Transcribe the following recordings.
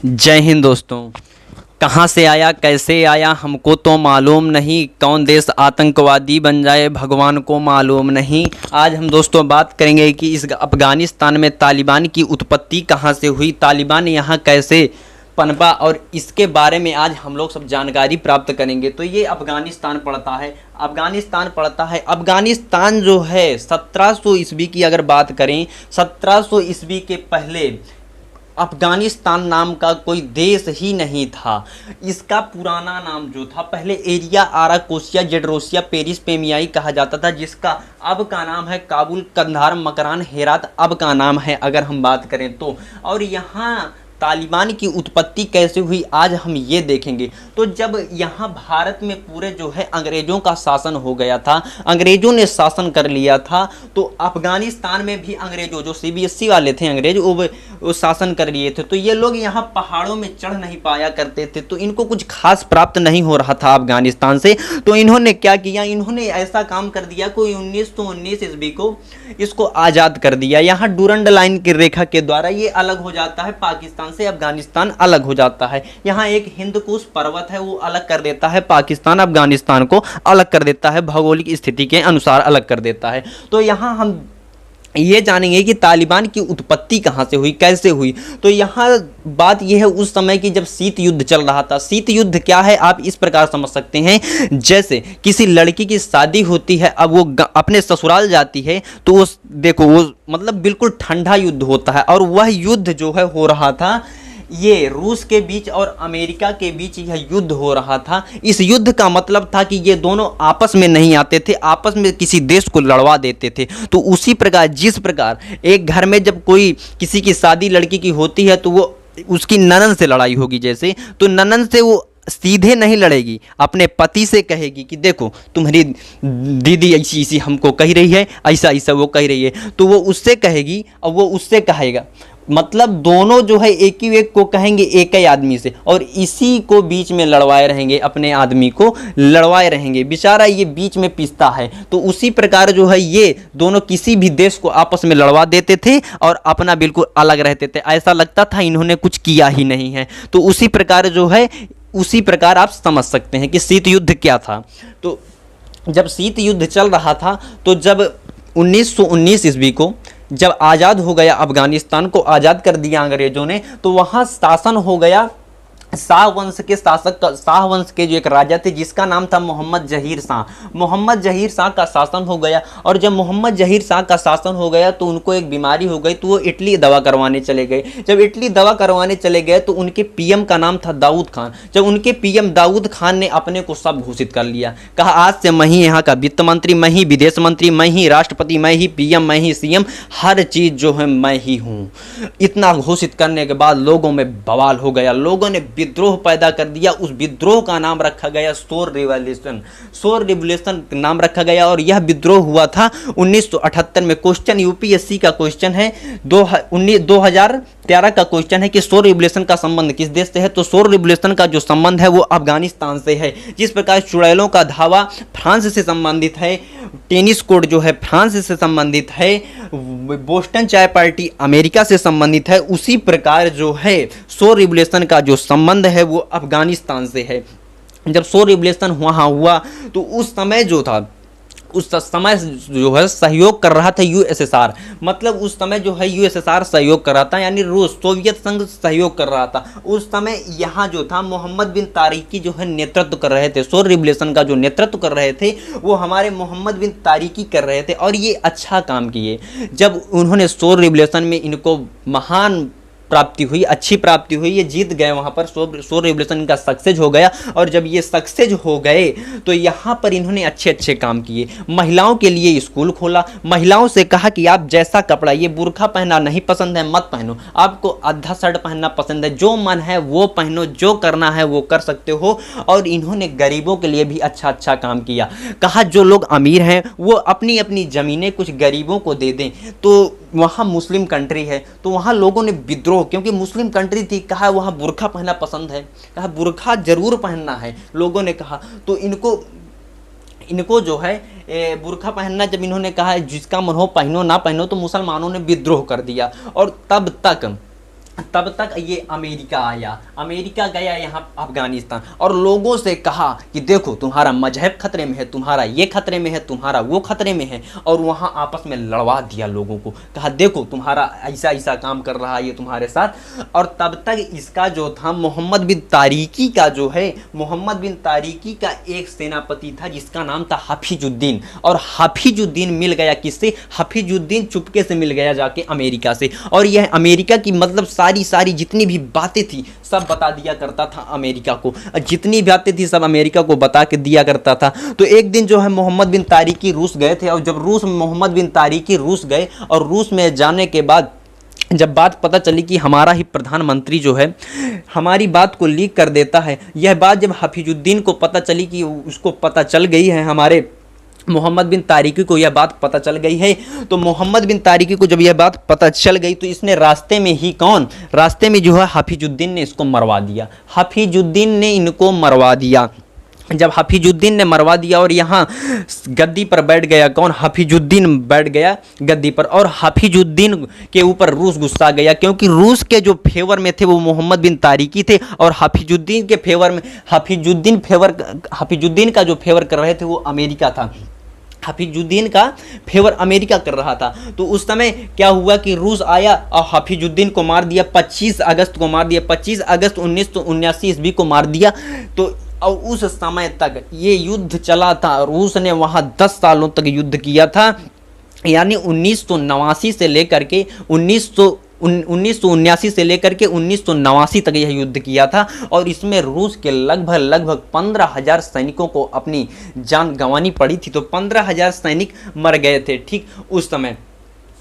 जय हिंद दोस्तों। कहाँ से आया कैसे आया हमको तो मालूम नहीं, कौन देश आतंकवादी बन जाए भगवान को मालूम नहीं। आज हम दोस्तों बात करेंगे कि इस अफ़गानिस्तान में तालिबान की उत्पत्ति कहाँ से हुई, तालिबान यहाँ कैसे पनपा, और इसके बारे में आज हम लोग सब जानकारी प्राप्त करेंगे। तो ये अफ़गानिस्तान पड़ता है, अफ़गानिस्तान जो है 1700 ईस्वी की अगर बात करें, 1700 ईस्वी के पहले अफ़गानिस्तान नाम का कोई देश ही नहीं था। इसका पुराना नाम जो था पहले एरिया आरा कोसिया जेडरोसिया पेरिस पेमियाई कहा जाता था, जिसका अब का नाम है काबुल कंधार मकरान हेरात अब का नाम है अगर हम बात करें तो। और यहाँ तालिबान की उत्पत्ति कैसे हुई आज हम ये देखेंगे। तो जब यहाँ भारत में पूरे जो है अंग्रेज़ों का शासन हो गया था, अंग्रेज़ों ने शासन कर लिया था, तो अफ़गानिस्तान में भी अंग्रेज़ों जो CBSE वाले थे अंग्रेज वो शासन कर लिए थे। तो ये लोग यहाँ पहाड़ों में चढ़ नहीं पाया करते थे, तो इनको कुछ खास प्राप्त नहीं हो रहा था अफ़गानिस्तान से। तो इन्होंने क्या किया, इन्होंने ऐसा काम कर दिया कोई 1919 ईस्वी को इसको आज़ाद कर दिया। यहाँ डूरंड लाइन की रेखा के द्वारा ये अलग हो जाता है, पाकिस्तान से अफगानिस्तान अलग हो जाता है। यहाँ एक हिंदकुश पर्वत है वो अलग कर देता है पाकिस्तान अफगानिस्तान को अलग कर देता है, भौगोलिक स्थिति के अनुसार अलग कर देता है। तो यहाँ हम ये जानेंगे कि तालिबान की उत्पत्ति कहाँ से हुई, कैसे हुई। तो यहाँ बात यह है उस समय की जब शीत युद्ध चल रहा था। शीत युद्ध क्या है आप इस प्रकार समझ सकते हैं, जैसे किसी लड़की की शादी होती है, अब वो अपने ससुराल जाती है तो वो देखो वो मतलब बिल्कुल ठंडा युद्ध होता है। और वह युद्ध जो है हो रहा था, ये रूस के बीच और अमेरिका के बीच यह युद्ध हो रहा था। इस युद्ध का मतलब था कि ये दोनों आपस में नहीं आते थे, आपस में किसी देश को लड़वा देते थे। तो उसी प्रकार जिस प्रकार एक घर में जब कोई किसी की शादी लड़की की होती है तो वो उसकी ननद से लड़ाई होगी, जैसे तो ननद से वो सीधे नहीं लड़ेगी, अपने पति से कहेगी कि देखो तुम्हारी दीदी ऐसी ऐसी हमको कह रही है, ऐसा ऐसा वो कह रही है, तो वो उससे कहेगी और वो उससे कहेगा। मतलब दोनों जो है एक ही एक को कहेंगे एक ही आदमी से, और इसी को बीच में लड़वाए रहेंगे, अपने आदमी को लड़वाए रहेंगे, बेचारा ये बीच में पिसता है। तो उसी प्रकार जो है ये दोनों किसी भी देश को आपस में लड़वा देते थे और अपना बिल्कुल अलग रहते थे, ऐसा लगता था इन्होंने कुछ किया ही नहीं है। तो उसी प्रकार जो है उसी प्रकार आप समझ सकते हैं कि शीत युद्ध क्या था। तो जब शीत युद्ध चल रहा था तो जब 1919 ईस्वी को जब आज़ाद हो गया, अफ़गानिस्तान को आज़ाद कर दिया अंग्रेज़ों ने, तो वहाँ शासन हो गया शाह वंश के शासक का, शाह वंश के जो एक राजा थे जिसका नाम था मोहम्मद जहीर शाह। मोहम्मद जहीर शाह का शासन हो गया, और जब मोहम्मद जहीर शाह का शासन हो गया तो उनको एक बीमारी हो गई, तो वो इटली दवा करवाने चले गए। जब इटली दवा करवाने चले गए तो उनके पीएम का नाम था दाऊद खान। जब उनके पीएम दाऊद खान ने अपने को सब घोषित कर लिया, कहा आज से मैं ही यहाँ का वित्त मंत्री, मैं ही विदेश मंत्री, मैं ही राष्ट्रपति, मैं ही पीएम, मैं ही सीएम, हर चीज़ जो है मैं ही हूँ। इतना घोषित करने के बाद लोगों में बवाल हो गया, लोगों ने विद्रोह पैदा कर दिया। उस विद्रोह का नाम रखा गया शोर रिवॉल्यूशन, शोर रिवॉल्यूशन नाम रखा गया। और यह विद्रोह हुआ था 1978 में। क्वेश्चन यूपीएससी का क्वेश्चन है, 2013 का क्वेश्चन है कि शोर रिवॉल्यूशन का संबंध किस देश से है। तो शोर रिवॉल्यूशन का जो संबंध है वो अफगानिस्तान से है। जिस प्रकार चुड़ैलों का धावा फ्रांस से संबंधित है, टेनिस कोर्ट जो है फ्रांस से संबंधित है, बोस्टन चाय पार्टी अमेरिका से संबंधित है, उसी प्रकार जो है शोर रिवॉल्यूशन का जो संबंध है वो अफगानिस्तान से है। जब शोर रिवॉल्यूशन वहाँ हुआ तो उस समय जो था, उस समय जो है सहयोग कर रहा था यूएसएसआर, मतलब उस समय जो है यूएसएसआर सहयोग कर रहा था, यानी रूस सोवियत संघ सहयोग कर रहा था। उस समय यहाँ जो था मोहम्मद बिन तारिकी जो है नेतृत्व कर रहे थे, शोर रिवॉल्यूशन का जो नेतृत्व कर रहे थे वो हमारे मोहम्मद बिन तारिकी कर रहे थे, और ये अच्छा काम किए। जब उन्होंने शोर रिवॉल्यूशन में इनको महान प्राप्ति हुई, अच्छी प्राप्ति हुई, ये जीत गए वहाँ पर, शोर रिवॉल्यूशन का सक्सेस हो गया। और जब ये सक्सेस हो गए तो यहाँ पर इन्होंने अच्छे अच्छे काम किए। महिलाओं के लिए स्कूल खोला, महिलाओं से कहा कि आप जैसा कपड़ा, ये बुर्का पहनना नहीं पसंद है मत पहनो, आपको आधा शर्ट पहनना पसंद है, जो मन है वो पहनो, जो करना है वो कर सकते हो। और इन्होंने गरीबों के लिए भी अच्छा अच्छा काम किया, कहा जो लोग अमीर हैं वो अपनी अपनी ज़मीनें कुछ गरीबों को दे दें। तो वहाँ मुस्लिम कंट्री है तो वहाँ लोगों ने विद्रोह, क्योंकि मुस्लिम कंट्री थी, कहा वहाँ बुर्का पहनना पसंद है, कहा बुर्का जरूर पहनना है, लोगों ने कहा। तो इनको जो है बुर्का पहनना जब इन्होंने कहा जिसका मन हो पहनो ना पहनो, तो मुसलमानों ने विद्रोह कर दिया। और तब तक ये अमेरिका आया, अमेरिका गया यहाँ अफगानिस्तान और लोगों से कहा कि देखो तुम्हारा मजहब खतरे में है, तुम्हारा ये खतरे में है, तुम्हारा वो खतरे में है। और वहाँ आपस में लड़वा दिया लोगों को, कहा देखो तुम्हारा ऐसा ऐसा काम कर रहा है ये तुम्हारे साथ। और तब तक इसका जो था मोहम्मद बिन तारिकी का जो है, मोहम्मद बिन तारिकी का एक सेनापति था जिसका नाम था हफीजुद्दीन। और हफीजुद्दीन मिल गया किससे? हफीजुद्दीन चुपके से मिल गया जाके अमेरिका से। और यह अमेरिका की मतलब सारी जितनी भी बातें थी सब बता दिया करता था अमेरिका को, जितनी बातें थी सब अमेरिका को बता के दिया करता था। तो एक दिन जो है मोहम्मद बिन तारिकी रूस गए थे, और जब मोहम्मद बिन तारिकी रूस गए और रूस में जाने के बाद जब बात पता चली कि हमारा ही प्रधानमंत्री जो है हमारी बात को लीक कर देता है, यह बात जब हफीजुद्दीन को पता चली कि उसको पता चल गई है, हमारे मोहम्मद बिन तारिकी को यह बात पता चल गई है, तो मोहम्मद बिन तारिकी को जब यह बात पता चल गई तो इसने रास्ते में जो है हफीजुद्दीन ने इसको मरवा दिया। हफीजुद्दीन ने इनको मरवा दिया। जब हफीजुद्दीन ने मरवा दिया और यहाँ गद्दी पर बैठ गया कौन? हफीजुद्दीन बैठ गया गद्दी पर। और हफीजुद्दीन के ऊपर रूस गुस्सा गया, क्योंकि रूस के जो फेवर में थे वो मोहम्मद बिन तारिकी थे, और हफीजुद्दीन के फेवर में हफीजुद्दीन का जो फेवर कर रहे थे वो अमेरिका था। हफीजुद्दीन का फेवर अमेरिका कर रहा था। तो उस समय क्या हुआ कि रूस आया और हफीजुद्दीन को मार दिया। 25 अगस्त को मार दिया, 25 अगस्त 1979 ईस्वी को मार दिया। तो और उस समय तक ये युद्ध चला था, रूस ने वहाँ 10 सालों तक युद्ध किया था, यानी 1989 से लेकर के 1979 से लेकर के 1989 तक यह युद्ध किया था। और इसमें रूस के लगभग 15,000 सैनिकों को अपनी जान गंवानी पड़ी थी। तो 15,000 सैनिक मर गए थे ठीक उस समय।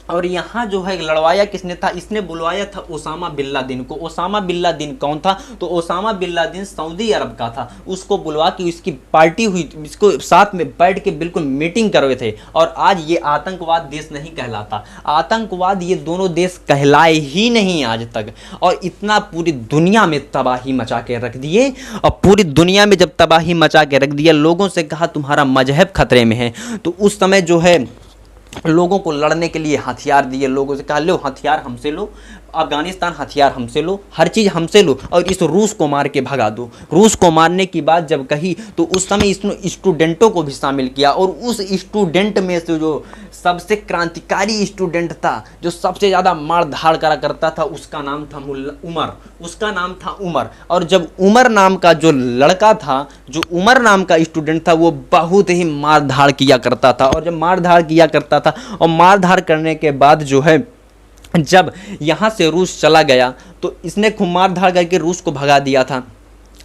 और यहाँ जो है लड़वाया किसने था? इसने बुलवाया था ओसामा बिन लादेन को। ओसामा बिन लादेन कौन था? तो ओसामा बिन लादेन सऊदी अरब का था। उसको बुलवा के इसकी पार्टी हुई, इसको साथ में बैठ के बिल्कुल मीटिंग करवे थे। और आज ये आतंकवाद देश नहीं कहलाता, आतंकवाद ये दोनों देश कहलाए ही नहीं आज तक। और इतना पूरी दुनिया में तबाही मचा के रख दिए। और पूरी दुनिया में जब तबाही मचा के रख दिया, लोगों से कहा तुम्हारा मजहब खतरे में है, तो उस समय जो है लोगों को लड़ने के लिए हथियार दिए। लोगों से कहा लो हथियार हमसे लो, अफगानिस्तान हथियार हमसे लो, हर चीज़ हमसे लो, और इस रूस को मार के भगा दो। रूस को मारने की बात जब कही तो उस समय इसने स्टूडेंटों को भी शामिल किया। और उस स्टूडेंट में से जो सबसे क्रांतिकारी स्टूडेंट था, जो सबसे ज़्यादा मार धाड़ करा करता था, उसका नाम था उमर। उसका नाम था उमर। और जब उमर नाम का जो लड़का था, जो उमर नाम का स्टूडेंट था, वो बहुत ही मार धाड़ किया करता था। और जब मार धाड़ किया करता था और मार धाड़ करने के बाद जो है जब यहाँ से रूस चला गया तो इसने खूब मार धाड़ करके रूस को भगा दिया था।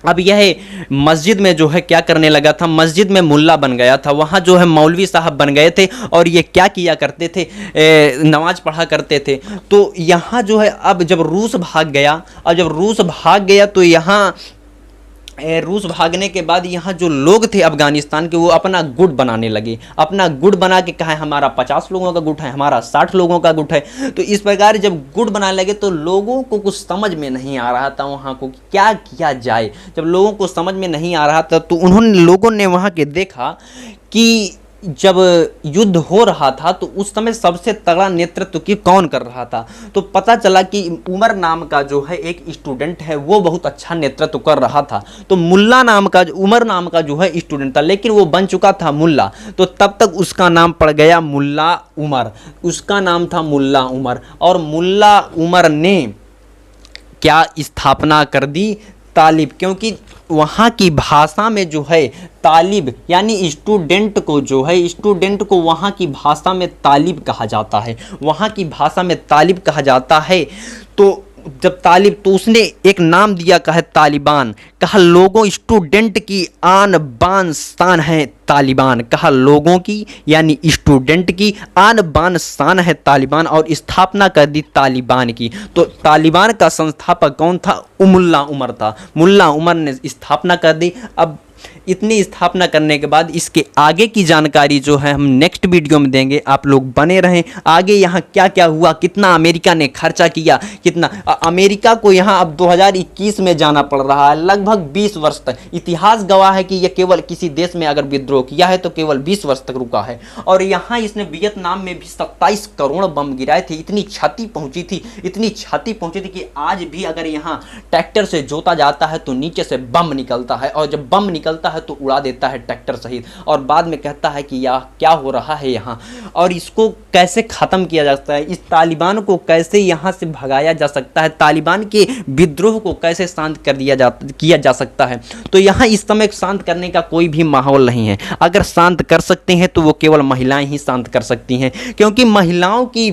अब यह मस्जिद में जो है क्या करने लगा था? मस्जिद में मुल्ला बन गया था। वहाँ जो है मौलवी साहब बन गए थे और ये क्या किया करते थे? नमाज पढ़ा करते थे। तो यहाँ जो है अब जब रूस भाग गया, और जब रूस भाग गया तो यहाँ रूस भागने के बाद यहाँ जो लोग थे अफगानिस्तान के, वो अपना गुट बनाने लगे। अपना गुट बना के कहा हमारा 50 लोगों का गुट है, हमारा 60 लोगों का गुट है। तो इस प्रकार जब गुट बनाने लगे तो लोगों को कुछ समझ में नहीं आ रहा था वहाँ को क्या किया जाए। जब लोगों को समझ में नहीं आ रहा था तो लोगों ने वहाँ के देखा कि जब युद्ध हो रहा था तो उस समय सबसे तगड़ा नेतृत्व की कौन कर रहा था? तो पता चला कि उमर नाम का जो है एक स्टूडेंट है, वो बहुत अच्छा नेतृत्व कर रहा था। तो उमर नाम का जो है स्टूडेंट था, लेकिन वो बन चुका था मुल्ला। तो तब तक उसका नाम पड़ गया मुल्ला उमर। उसका नाम था मुल्ला उमर। और मुल्ला उमर ने क्या स्थापना कर दी? तालिब। क्योंकि वहाँ की भाषा में जो है तालिब यानी स्टूडेंट को जो है, स्टूडेंट को वहाँ की भाषा में तालिब कहा जाता है। वहाँ की भाषा में तालिब कहा जाता है। तो जब तालिब, तो उसने एक नाम दिया, कहा तालिबान। कहा लोगों स्टूडेंट की आन बान शान है तालिबान। कहा लोगों की यानी स्टूडेंट की आन बान शान है तालिबान, और स्थापना कर दी तालिबान की। तो तालिबान का संस्थापक कौन था? मुल्ला उमर था। मुल्ला उमर ने स्थापना कर दी। अब इतनी स्थापना करने के बाद इसके आगे की जानकारी जो है हम नेक्स्ट वीडियो में देंगे, आप लोग बने रहें। आगे यहाँ क्या क्या हुआ, कितना अमेरिका ने खर्चा किया, कितना अमेरिका को यहाँ अब 2021 में जाना पड़ रहा है, लगभग 20 वर्ष तक। इतिहास गवाह है कि यह केवल किसी देश में अगर विद्रोह किया है तो केवल 20 वर्ष तक रुका है। और यहाँ इसने वियतनाम में भी 27 करोड़ बम गिराए थे। इतनी क्षति पहुंची थी, इतनी क्षति पहुंची थी कि आज भी अगर यहाँ ट्रैक्टर से जोता जाता है तो नीचे से बम निकलता है, और जब बम निकलता है तो उड़ा देता है ट्रैक्टर सहित, और बाद में कहता है कि यह क्या हो रहा है यहाँ, और इसको कैसे ख़त्म किया जा सकता है, इस तालिबान को कैसे यहाँ से भगाया जा सकता है, तालिबान के विद्रोह को कैसे शांत कर किया जा सकता है। तो यहाँ इस समय शांत करने का कोई भी माहौल नहीं है। अगर शांत कर सकते हैं तो वो केवल महिलाएं ही शांत कर सकती हैं, क्योंकि महिलाओं की,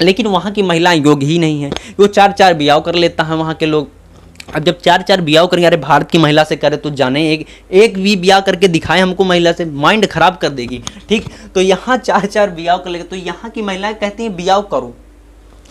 लेकिन वहाँ की महिलाएं योग्य ही नहीं है। वो 4-4 ब्याह कर लेता है वहाँ के लोग। अब जब 4-4 ब्याह करेंगे, अरे भारत की महिला से करे तो जाने एक भी ब्याह करके दिखाए हमको महिला से, माइंड खराब कर देगी। ठीक, तो यहाँ 4-4 ब्याह कर लेंगे तो यहाँ की महिलाएं कहती हैं ब्याह करो,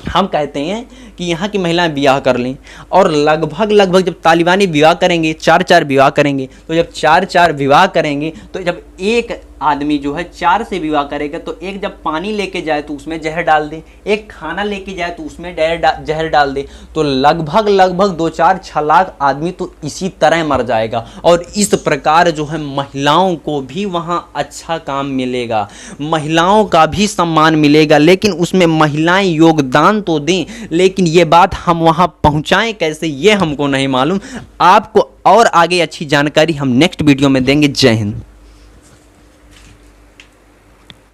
हम कहते हैं कि यहाँ की महिलाएं ब्याह कर लें। और लगभग जब तालिबानी विवाह करेंगे, 4-4 विवाह करेंगे, तो जब 4-4 विवाह करेंगे तो जब एक आदमी जो है 4 से विवाह करेगा तो एक जब पानी लेके जाए तो उसमें जहर डाल दे, एक खाना लेके जाए तो उसमें जहर डाल दे, तो लगभग 2-4-6 लाख आदमी तो इसी तरह मर जाएगा। और इस प्रकार जो है महिलाओं को भी वहाँ अच्छा काम मिलेगा, महिलाओं का भी सम्मान मिलेगा, लेकिन उसमें महिलाएं योगदान तो दें, लेकिन ये बात हम वहाँ पहुँचाएँ कैसे, ये हमको नहीं मालूम। आपको और आगे अच्छी जानकारी हम नेक्स्ट वीडियो में देंगे। जय हिंद।